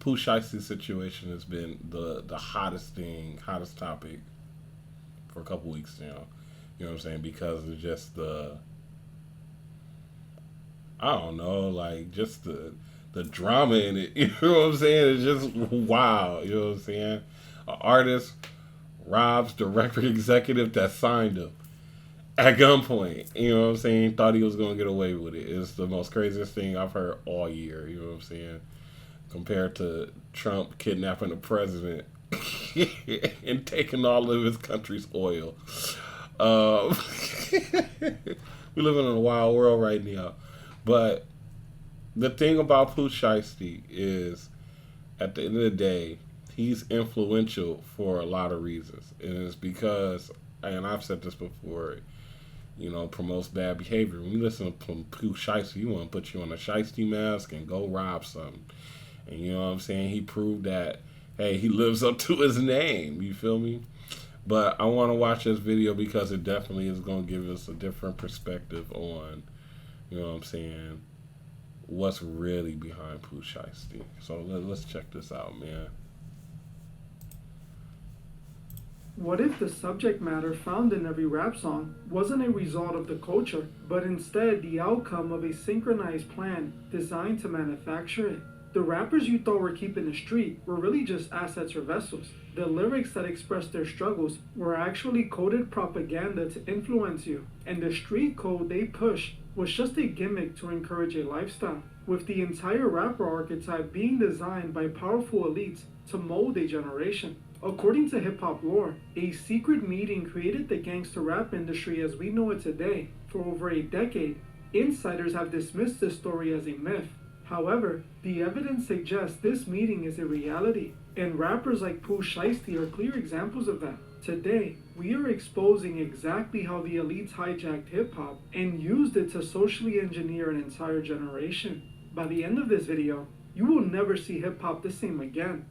Pooh Shiesty situation has been the hottest topic for a couple weeks now. You know what I'm saying? Because of just I don't know, like just the drama in it. You know what I'm saying? It's just wow. You know what I'm saying? An artist robs the record executive that signed him at gunpoint. You know what I'm saying? Thought he was gonna get away with it. It's the most craziest thing I've heard all year. You know what I'm saying? Compared to Trump kidnapping the president and taking all of his country's oil. Um, we live in a wild world right now. But the thing about Pooh Shiesty is, at the end of the day, he's influential for a lot of reasons. And it's because, and I've said this before, promotes bad behavior. When you listen to Pooh Shiesty, you want to put you on a Shiesty mask and go rob something. And you know what I'm saying? He proved that, hey, he lives up to his name. You feel me? But I want to watch this video because it definitely is going to give us a different perspective on, you know what I'm saying, what's really behind Pooh Shiesty. So let's check this out, man. What if the subject matter found in every rap song wasn't a result of the culture, but instead the outcome of a synchronized plan designed to manufacture it? The rappers you thought were keeping the street were really just assets or vessels. The lyrics that expressed their struggles were actually coded propaganda to influence you, and the street code they pushed was just a gimmick to encourage a lifestyle, with the entire rapper archetype being designed by powerful elites to mold a generation. According to hip-hop lore, a secret meeting created the gangster rap industry as we know it today. For over a decade, insiders have dismissed this story as a myth. However, the evidence suggests this meeting is a reality, and rappers like Pooh Shiesty are clear examples of that. Today, we are exposing exactly how the elites hijacked hip-hop and used it to socially engineer an entire generation. By the end of this video, you will never see hip-hop the same again.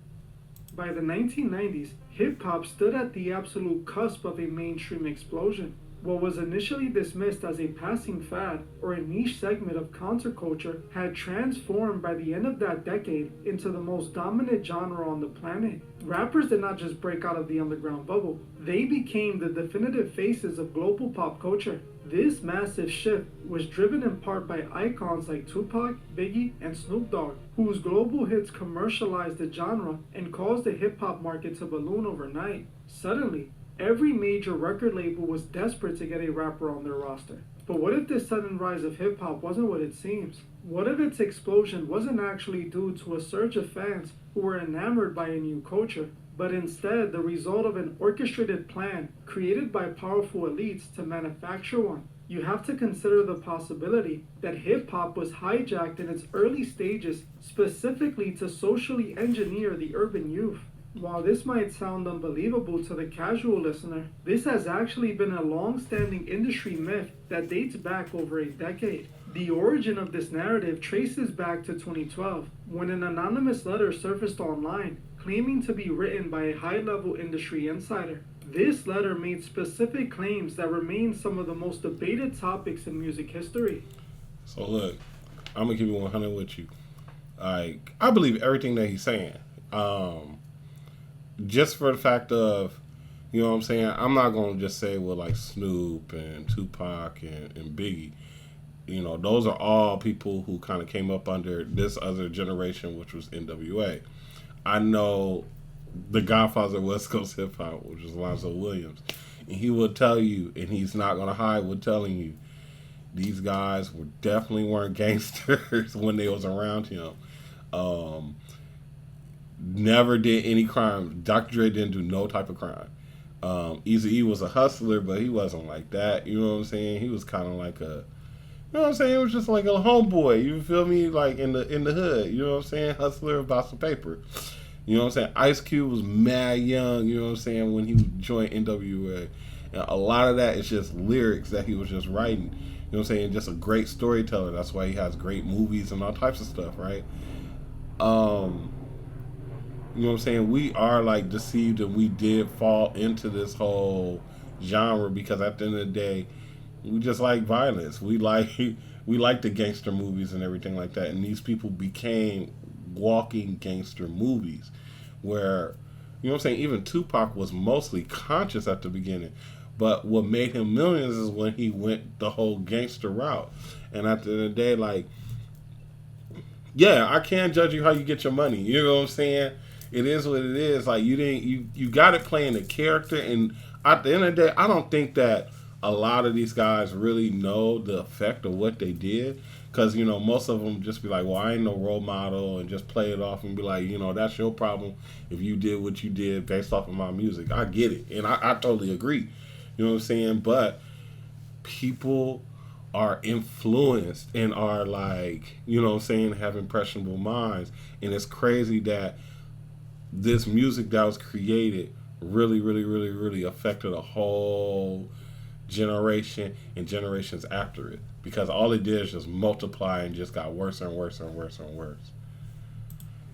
By the 1990s, hip-hop stood at the absolute cusp of a mainstream explosion. What was initially dismissed as a passing fad or a niche segment of counterculture had transformed by the end of that decade into the most dominant genre on the planet. Rappers did not just break out of the underground bubble, they became the definitive faces of global pop culture. This massive shift was driven in part by icons like Tupac, Biggie, and Snoop Dogg, whose global hits commercialized the genre and caused the hip-hop market to balloon overnight. Suddenly, every major record label was desperate to get a rapper on their roster. But what if this sudden rise of hip-hop wasn't what it seems? What if its explosion wasn't actually due to a surge of fans who were enamored by a new culture, but instead the result of an orchestrated plan created by powerful elites to manufacture one? You have to consider the possibility that hip-hop was hijacked in its early stages specifically to socially engineer the urban youth. While this might sound unbelievable to the casual listener, this has actually been a long-standing industry myth that dates back over a decade. The origin of this narrative traces back to 2012, when an anonymous letter surfaced online claiming to be written by a high-level industry insider. This letter made specific claims that remain some of the most debated topics in music history. So look, I'm gonna keep it 100 with you. I believe everything that he's saying. Just for the fact of, you know what I'm saying, I'm not going to just say, well, like Snoop and Tupac and Biggie. Those are all people who kind of came up under this other generation, which was NWA. I know the godfather of West Coast hip hop, which was Lonzo Williams. And he will tell you, and he's not going to hide with telling you, these guys definitely weren't gangsters when they was around him. Never did any crime. Dr. Dre didn't do no type of crime. Eazy-E was a hustler, but he wasn't like that. You know what I'm saying? He was kind of like a, you know what I'm saying? It was just like a homeboy. You feel me? Like in the hood. You know what I'm saying? Hustler about some paper. You know what I'm saying? Ice Cube was mad young. You know what I'm saying? When he joined NWA, and a lot of that is just lyrics that he was just writing. You know what I'm saying? Just a great storyteller. That's why he has great movies and all types of stuff, right? You know what I'm saying? We are like deceived, and we did fall into this whole genre because at the end of the day, we just like violence. We like the gangster movies and everything like that. And these people became walking gangster movies where, you know what I'm saying, even Tupac was mostly conscious at the beginning. But what made him millions is when he went the whole gangster route. And at the end of the day, like, yeah, I can't judge you how you get your money. You know what I'm saying? It is what it is. Like, you got it playing the character, and at the end of the day, I don't think that a lot of these guys really know the effect of what they did. Because, you know, most of them just be like, well, I ain't no role model, and just play it off and be like, you know, that's your problem if you did what you did based off of my music. I get it. And I totally agree. You know what I'm saying? But people are influenced and are like, you know what I'm saying, have impressionable minds. And it's crazy that this music that was created really affected a whole generation and generations after it. Because all it did is just multiply and just got worse and worse and worse and worse.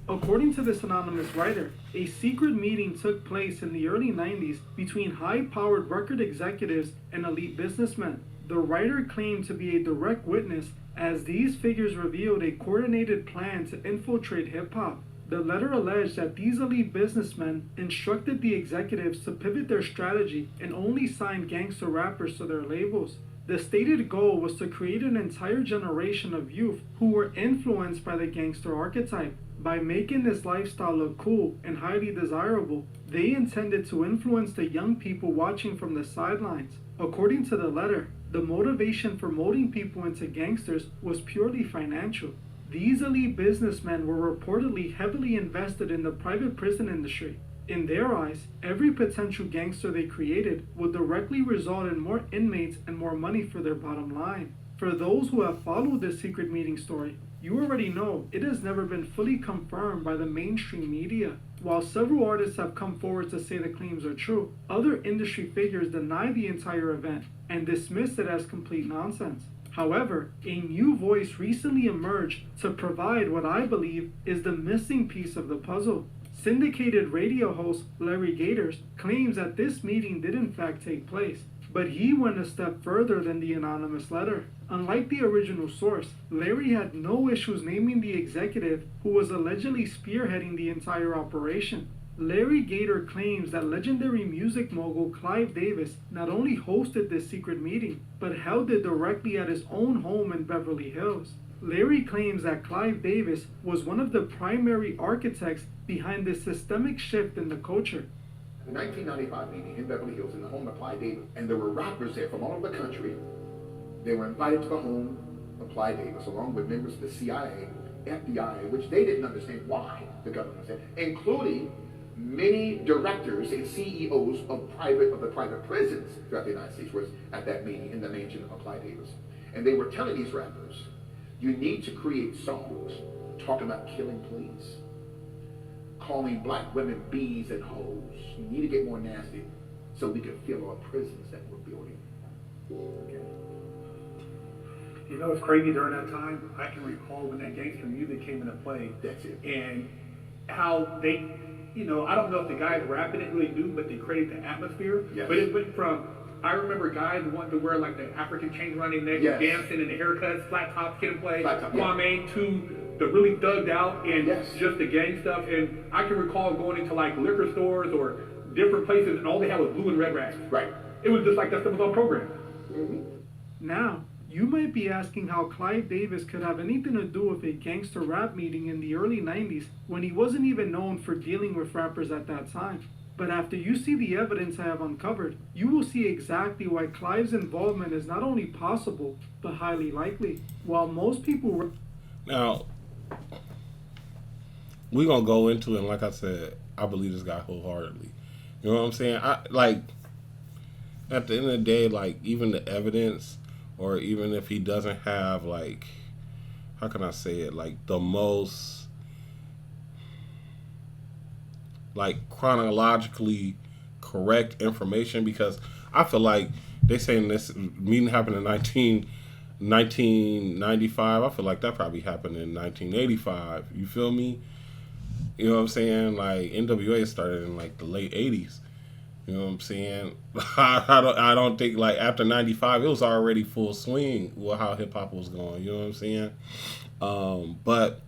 According to this anonymous writer, a secret meeting took place in the early 90s between high-powered record executives and elite businessmen. The writer claimed to be a direct witness as these figures revealed a coordinated plan to infiltrate hip-hop. The letter alleged that these elite businessmen instructed the executives to pivot their strategy and only sign gangster rappers to their labels. The stated goal was to create an entire generation of youth who were influenced by the gangster archetype. By making this lifestyle look cool and highly desirable, they intended to influence the young people watching from the sidelines. According to the letter, the motivation for molding people into gangsters was purely financial. These elite businessmen were reportedly heavily invested in the private prison industry. In their eyes, every potential gangster they created would directly result in more inmates and more money for their bottom line. For those who have followed this secret meeting story, you already know it has never been fully confirmed by the mainstream media. While several artists have come forward to say the claims are true, other industry figures deny the entire event and dismiss it as complete nonsense. However, a new voice recently emerged to provide what I believe is the missing piece of the puzzle. Syndicated radio host Larry Gators claims that this meeting did in fact take place, but he went a step further than the anonymous letter. Unlike the original source, Larry had no issues naming the executive who was allegedly spearheading the entire operation. Larry Gator claims that legendary music mogul Clive Davis not only hosted this secret meeting, but held it directly at his own home in Beverly Hills. Larry claims that Clive Davis was one of the primary architects behind this systemic shift in the culture. The 1995 meeting in Beverly Hills in the home of Clive Davis, and there were rappers there from all over the country. They were invited to the home of Clive Davis, along with members of the CIA, FBI, which they didn't understand why the government said, including many directors and CEOs of the private prisons throughout the United States was at that meeting in the mansion of Clive Davis. And they were telling these rappers, you need to create songs talking about killing police, calling black women bees and hoes. You need to get more nasty so we can fill our prisons that we're building. Okay. You know, it's crazy during that time. I can recall when that gangster music came into play. That's it. And how they, you know, I don't know if the guys rapping it really do, but they created the atmosphere. Yes. But it went from, I remember guys wanting to wear like the African chains around their neck, yes, dancing and the haircuts, flat tops, kid and play, Top, Kwame, yeah, to the really thugged out and yes, just the gang stuff. And I can recall going into like liquor stores or different places and all they had was blue and red rags. Right. It was just like that stuff was on program. Mm-hmm. Now, you might be asking how Clive Davis could have anything to do with a gangster rap meeting in the early 90s when he wasn't even known for dealing with rappers at that time. But after you see the evidence I have uncovered, you will see exactly why Clive's involvement is not only possible, but highly likely. While most people... Now, we're going to go into it, and like I said, I believe this guy wholeheartedly. You know what I'm saying? At the end of the day, like, even the evidence, or even if he doesn't have, like, how can I say it, like, the most, like, chronologically correct information, because I feel like they saying this meeting happened in 1995. I feel like that probably happened in 1985. You feel me? You know what I'm saying? Like, NWA started in, like, the late 80s. You know what I'm saying? I don't think, like, after 95, it was already full swing with how hip-hop was going. You know what I'm saying? But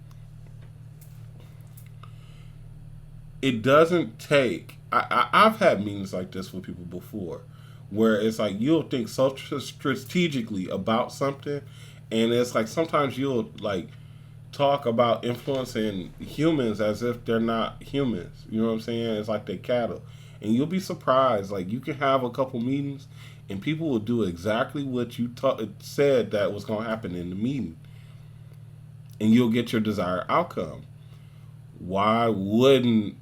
it doesn't take. I've had meetings like this with people before, where it's like you'll think so strategically about something, and it's like sometimes you'll like talk about influencing humans as if they're not humans. You know what I'm saying? It's like they cattle, and you'll be surprised. Like you can have a couple meetings, and people will do exactly what you said that was going to happen in the meeting, and you'll get your desired outcome. Why wouldn't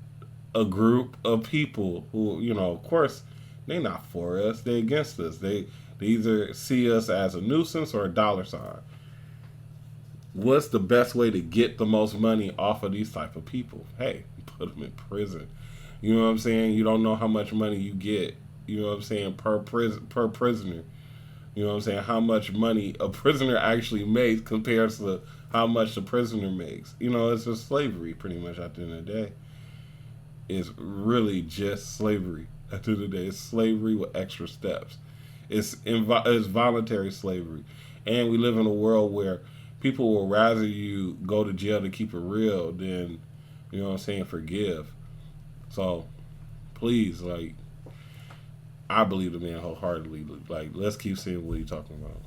a group of people who, of course, they're not for us, they're against us. They either see us as a nuisance or a dollar sign. What's the best way to get the most money off of these type of people? Hey, put them in prison. You know what I'm saying? You don't know how much money you get. You know what I'm saying? Per prisoner. You know what I'm saying? How much money a prisoner actually makes compared to how much the prisoner makes. It's just slavery pretty much at the end of the day. It's really just slavery. At the end of the day, it's slavery with extra steps. It's voluntary slavery. And we live in a world where people will rather you go to jail to keep it real than, forgive. So, please, I believe the man wholeheartedly. Let's keep seeing what he's talking about.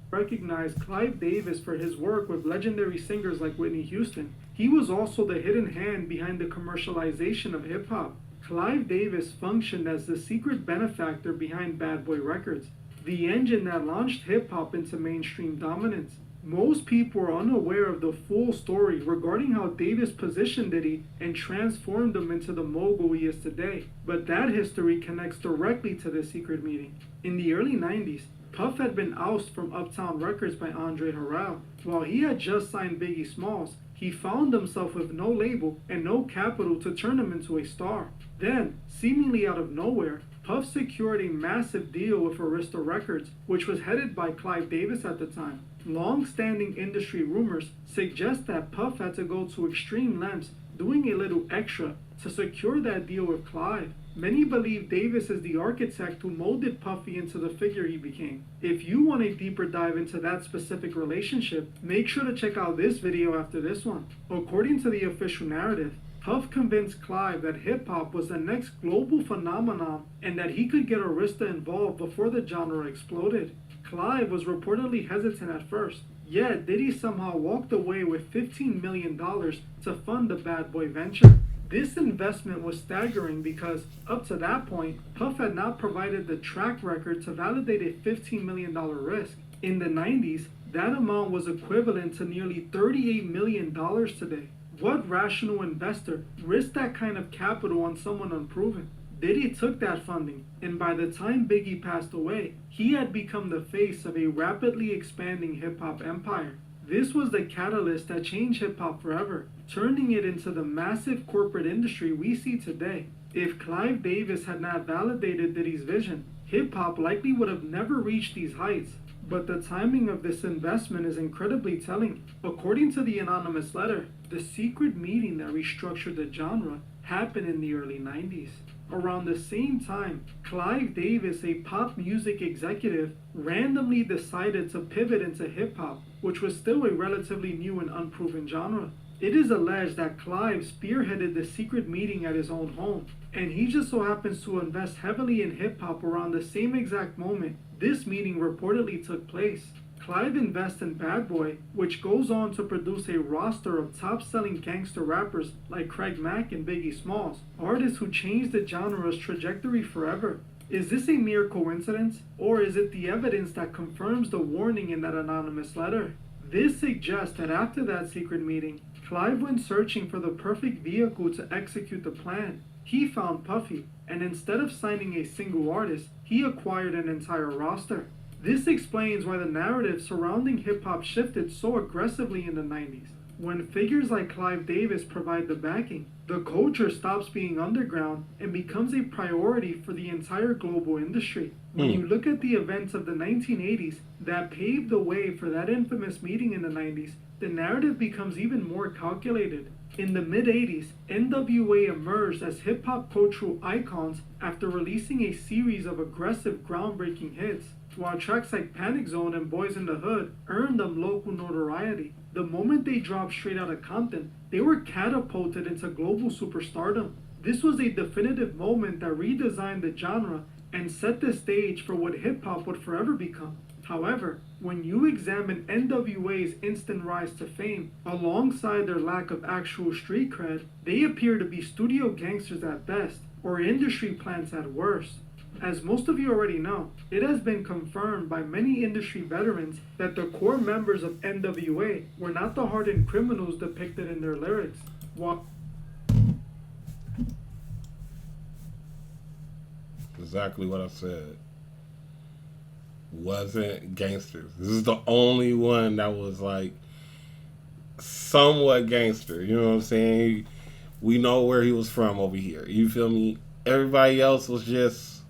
Recognized Clive Davis for his work with legendary singers like Whitney Houston. He was also the hidden hand behind the commercialization of hip-hop. Clive Davis functioned as the secret benefactor behind Bad Boy Records, the engine that launched hip-hop into mainstream dominance. Most people are unaware of the full story regarding how Davis positioned Diddy and transformed him into the mogul he is today, but that history connects directly to the secret meeting. In the early 90s, Puff had been ousted from Uptown Records by Andre Harrell. While he had just signed Biggie Smalls, he found himself with no label and no capital to turn him into a star. Then, seemingly out of nowhere, Puff secured a massive deal with Arista Records, which was headed by Clive Davis at the time. Long-standing industry rumors suggest that Puff had to go to extreme lengths, doing a little extra, to secure that deal with Clive. Many believe Davis is the architect who molded Puffy into the figure he became. If you want a deeper dive into that specific relationship, make sure to check out this video after this one. According to the official narrative, Puff convinced Clive that hip-hop was the next global phenomenon and that he could get Arista involved before the genre exploded. Clive was reportedly hesitant at first, yet Diddy somehow walked away with $15 million to fund the Bad Boy venture. This investment was staggering because, up to that point, Puff had not provided the track record to validate a $15 million risk. In the 90s, that amount was equivalent to nearly $38 million today. What rational investor risked that kind of capital on someone unproven? Diddy took that funding, and by the time Biggie passed away, he had become the face of a rapidly expanding hip-hop empire. This was the catalyst that changed hip-hop forever, turning it into the massive corporate industry we see today. If Clive Davis had not validated Diddy's vision, hip-hop likely would have never reached these heights. But the timing of this investment is incredibly telling. According to the anonymous letter, the secret meeting that restructured the genre happened in the early 90s. Around the same time, Clive Davis, a pop music executive, randomly decided to pivot into hip-hop, which was still a relatively new and unproven genre. It is alleged that Clive spearheaded the secret meeting at his own home, and he just so happens to invest heavily in hip-hop around the same exact moment this meeting reportedly took place. Clive invests in Bad Boy, which goes on to produce a roster of top-selling gangster rappers like Craig Mack and Biggie Smalls, artists who changed the genre's trajectory forever. Is this a mere coincidence, or is it the evidence that confirms the warning in that anonymous letter? This suggests that after that secret meeting, Clive went searching for the perfect vehicle to execute the plan. He found Puffy, and instead of signing a single artist, he acquired an entire roster. This explains why the narrative surrounding hip-hop shifted so aggressively in the 90s. When figures like Clive Davis provide the backing, the culture stops being underground and becomes a priority for the entire global industry. When you look at the events of the 1980s that paved the way for that infamous meeting in the 90s, the narrative becomes even more calculated. In the mid-80s, NWA emerged as hip-hop cultural icons after releasing a series of aggressive, groundbreaking hits. While tracks like Panic Zone and Boys in the Hood earned them local notoriety, the moment they dropped straight out of Compton, they were catapulted into global superstardom. This was a definitive moment that redesigned the genre and set the stage for what hip-hop would forever become. However, when you examine NWA's instant rise to fame, alongside their lack of actual street cred, they appear to be studio gangsters at best, or industry plants at worst. As most of you already know, it has been confirmed by many industry veterans that the core members of NWA were not the hardened criminals depicted in their lyrics. Exactly what I said. Wasn't gangsters. This is the only one that was like somewhat gangster. You know what I'm saying? We know where he was from over here. You feel me? Everybody else was just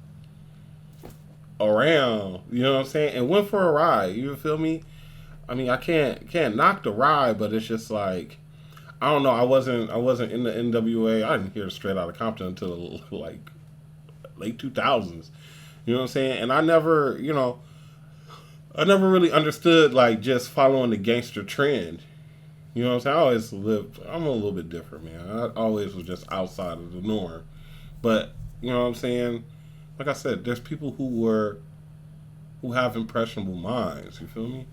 around. You know what I'm saying? And went for a ride. You feel me? I mean, I can't knock the ride, but it's just like, I don't know. I wasn't in the NWA. I didn't hear Straight Outta Compton until like late 2000s. You know what I'm saying? And I never really understood like just following the gangster trend. You know what I'm saying? I'm a little bit different, man. I always was just outside of the norm. But, you know what I'm saying? Like I said, there's people who have impressionable minds. You feel me?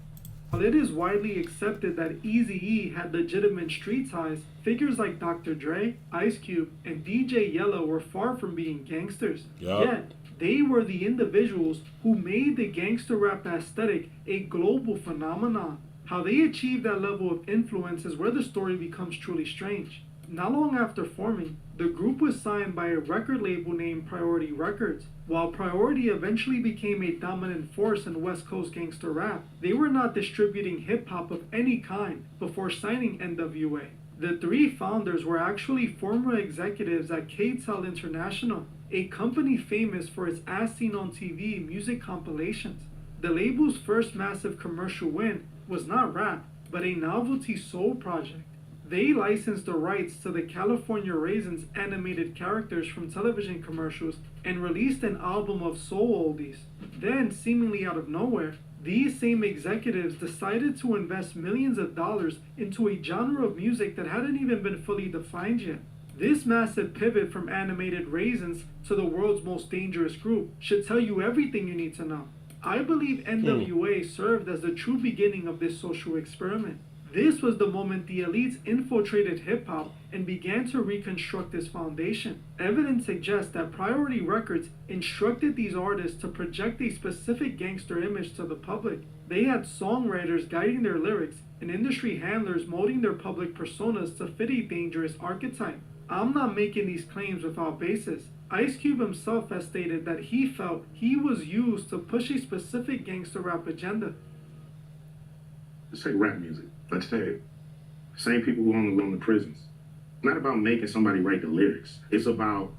While it is widely accepted that Eazy-E had legitimate street ties, figures like Dr. Dre, Ice Cube, and DJ Yellow were far from being gangsters. Yep. Yet, they were the individuals who made the gangster rap aesthetic a global phenomenon. How they achieved that level of influence is where the story becomes truly strange. Not long after forming, the group was signed by a record label named Priority Records. While Priority eventually became a dominant force in West Coast gangster rap, they were not distributing hip-hop of any kind before signing NWA. The three founders were actually former executives at KTEL International, a company famous for its As Seen on TV music compilations. The label's first massive commercial win was not rap, but a novelty soul project. They licensed the rights to the California Raisins animated characters from television commercials and released an album of soul oldies. Then, seemingly out of nowhere, these same executives decided to invest millions of dollars into a genre of music that hadn't even been fully defined yet. This massive pivot from animated raisins to the world's most dangerous group should tell you everything you need to know. I believe NWA served as the true beginning of this social experiment. This was the moment the elites infiltrated hip-hop and began to reconstruct its foundation. Evidence suggests that Priority Records instructed these artists to project a specific gangster image to the public. They had songwriters guiding their lyrics and industry handlers molding their public personas to fit a dangerous archetype. I'm not making these claims without basis. Ice Cube himself has stated that he felt he was used to push a specific gangster rap agenda. Say rap music. Let's say it. Same people who own the prisons. It's not about making somebody write the lyrics. It's about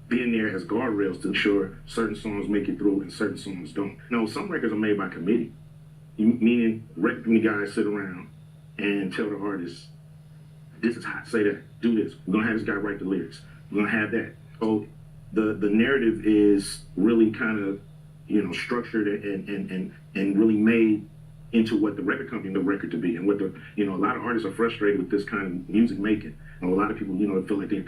being there as guardrails to ensure certain songs make it through and certain songs don't. No, some records are made by committee. Meaning record company guys sit around and tell the artists, this is hot, say that, do this. We're gonna have this guy write the lyrics. We're gonna have that. So the narrative is really kind of, structured and really made into what the record company the record to be, and what a lot of artists are frustrated with this kind of music making. And a lot of people, feel like they're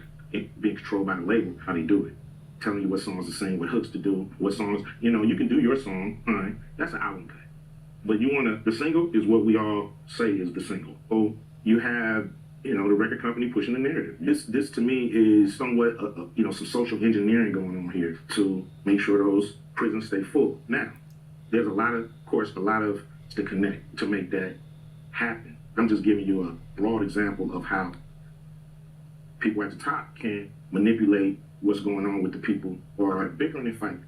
being controlled by the label, how they do it, telling you what songs to sing, what hooks to do, what songs, you can do your song, all right, that's an album cut. But the single is what we all say is the single. So you have, the record company pushing the narrative. This to me is somewhat, some social engineering going on here to make sure those prisons stay full. Now, there's a lot of to connect to make that happen. I'm just giving you a broad example of how people at the top can manipulate what's going on with the people who are bickering and fighting.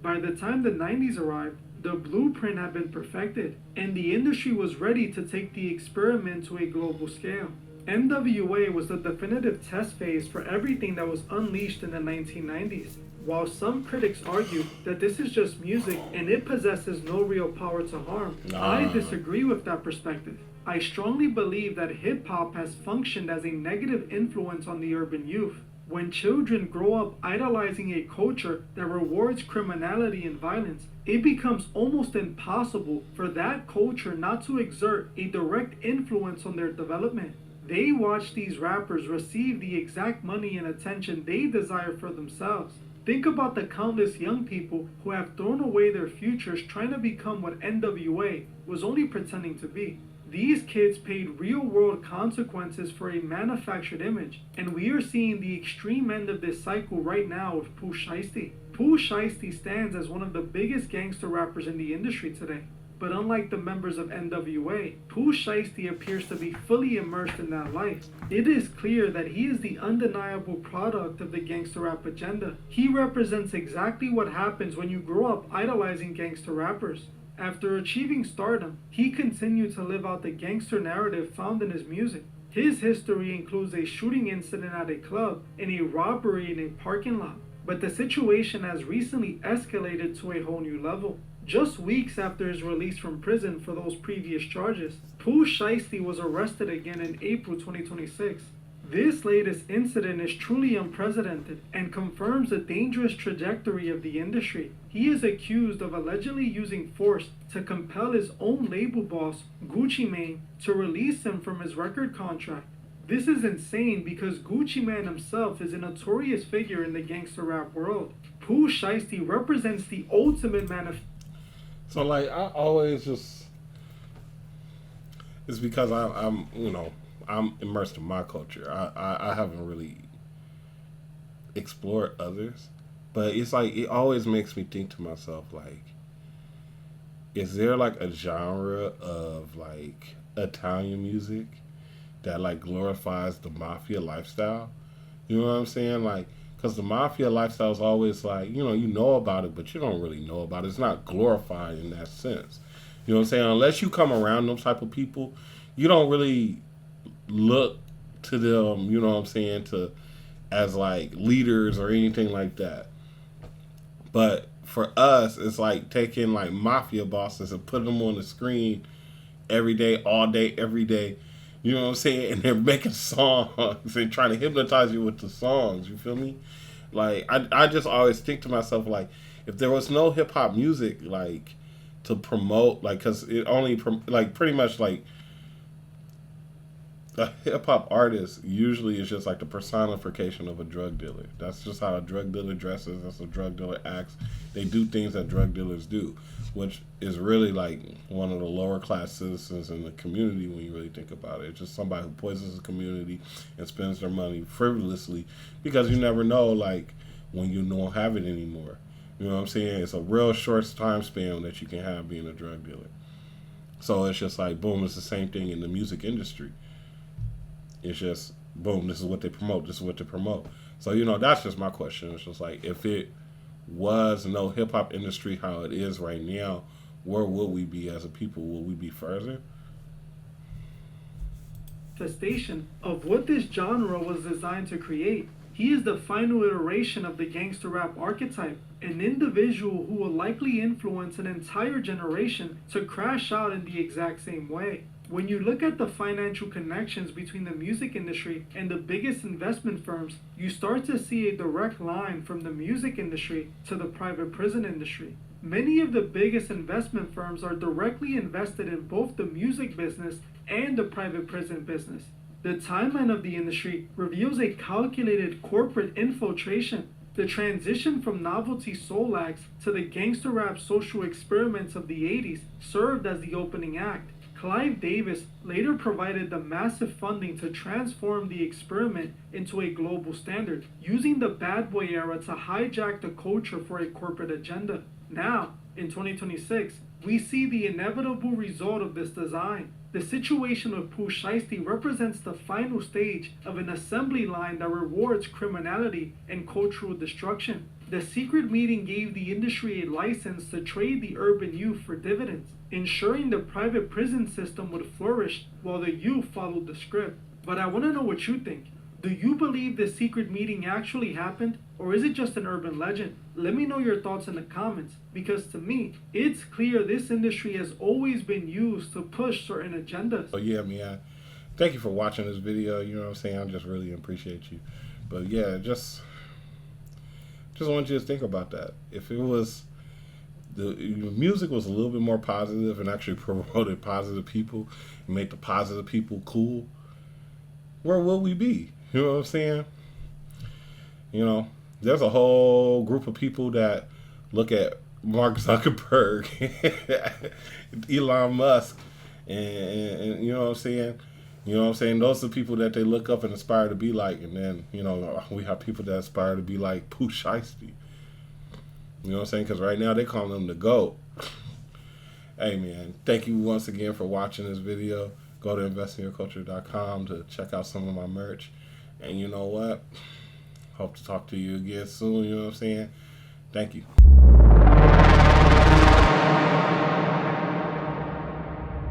By the time the 90s arrived, the blueprint had been perfected, and the industry was ready to take the experiment to a global scale. NWA was the definitive test phase for everything that was unleashed in the 1990s. While some critics argue that this is just music and it possesses no real power to harm, I disagree with that perspective. I strongly believe that hip-hop has functioned as a negative influence on the urban youth. When children grow up idolizing a culture that rewards criminality and violence, it becomes almost impossible for that culture not to exert a direct influence on their development. They watch these rappers receive the exact money and attention they desire for themselves. Think about the countless young people who have thrown away their futures trying to become what NWA was only pretending to be. These kids paid real-world consequences for a manufactured image, and we are seeing the extreme end of this cycle right now with Pooh Shiesty. Pooh Shiesty stands as one of the biggest gangster rappers in the industry today. But unlike the members of NWA, Pooh Shiesty appears to be fully immersed in that life. It is clear that he is the undeniable product of the gangster rap agenda. He represents exactly what happens when you grow up idolizing gangster rappers. After achieving stardom, he continued to live out the gangster narrative found in his music. His history includes a shooting incident at a club and a robbery in a parking lot. But the situation has recently escalated to a whole new level. Just weeks after his release from prison for those previous charges, Pooh Shiesty was arrested again in April 2026. This latest incident is truly unprecedented and confirms the dangerous trajectory of the industry. He is accused of allegedly using force to compel his own label boss, Gucci Mane, to release him from his record contract. This is insane because Gucci Mane himself is a notorious figure in the gangster rap world. Pooh Shiesty represents the ultimate So like I always just, it's because I'm I'm immersed in my culture. I haven't really explored others, but it's like it always makes me think to myself like, is there like a genre of like Italian music that like glorifies the mafia lifestyle? You know what I'm saying? Like, because the mafia lifestyle is always like, you know about it, but you don't really know about it. It's not glorified in that sense. You know what I'm saying? Unless you come around those type of people, you don't really look to them, you know what I'm saying, to as like leaders or anything like that. But for us, it's like taking like mafia bosses and putting them on the screen every day, all day, every day. You know what I'm saying? And they're making songs and trying to hypnotize you with the songs. You feel me? Like, I just always think to myself, like, if there was no hip hop music, like, to promote, like, because it only, like, pretty much, like, a hip hop artist usually is just like the personification of a drug dealer. That's just how a drug dealer dresses. That's how a drug dealer acts. They do things that drug dealers do, which is really like one of the lower class citizens in the community when you really think about it. It's just somebody who poisons the community and spends their money frivolously because you never know, like, when you don't have it anymore. You know what I'm saying? It's a real short time span that you can have being a drug dealer. So it's just like, boom, it's the same thing in the music industry. It's just, boom, this is what they promote, this is what they promote. So, that's just my question. It's just like, if it was no hip-hop industry how it is right now, where would we be as a people? Will we be further? Manifestation of what this genre was designed to create. He is the final iteration of the gangster rap archetype, an individual who will likely influence an entire generation to crash out in the exact same way. When you look at the financial connections between the music industry and the biggest investment firms, you start to see a direct line from the music industry to the private prison industry. Many of the biggest investment firms are directly invested in both the music business and the private prison business. The timeline of the industry reveals a calculated corporate infiltration. The transition from novelty soul acts to the gangster rap social experiments of the 80s served as the opening act. Clive Davis later provided the massive funding to transform the experiment into a global standard, using the bad boy era to hijack the culture for a corporate agenda. Now, in 2026, we see the inevitable result of this design. The situation with Pooh Shiesty represents the final stage of an assembly line that rewards criminality and cultural destruction. The secret meeting gave the industry a license to trade the urban youth for dividends, ensuring the private prison system would flourish while the youth followed the script. But I want to know what you think. Do you believe the secret meeting actually happened, or is it just an urban legend? Let me know your thoughts in the comments, because to me, it's clear this industry has always been used to push certain agendas. Oh yeah, man. Thank you for watching this video. You know what I'm saying? I just really appreciate you. But yeah, just want you to think about that. If it was, the music was a little bit more positive and actually promoted positive people and made the positive people cool, where will we be? You know what I'm saying? You know, there's a whole group of people that look at Mark Zuckerberg, Elon Musk, and you know what I'm saying? You know what I'm saying? Those are the people that they look up and aspire to be like. And then, you know, we have people that aspire to be like Pooh Shiesty. You know what I'm saying? Because right now they call him the GOAT. Hey, man, thank you once again for watching this video. Go to investinyourculture.com to check out some of my merch. And you know what? Hope to talk to you again soon. You know what I'm saying? Thank you.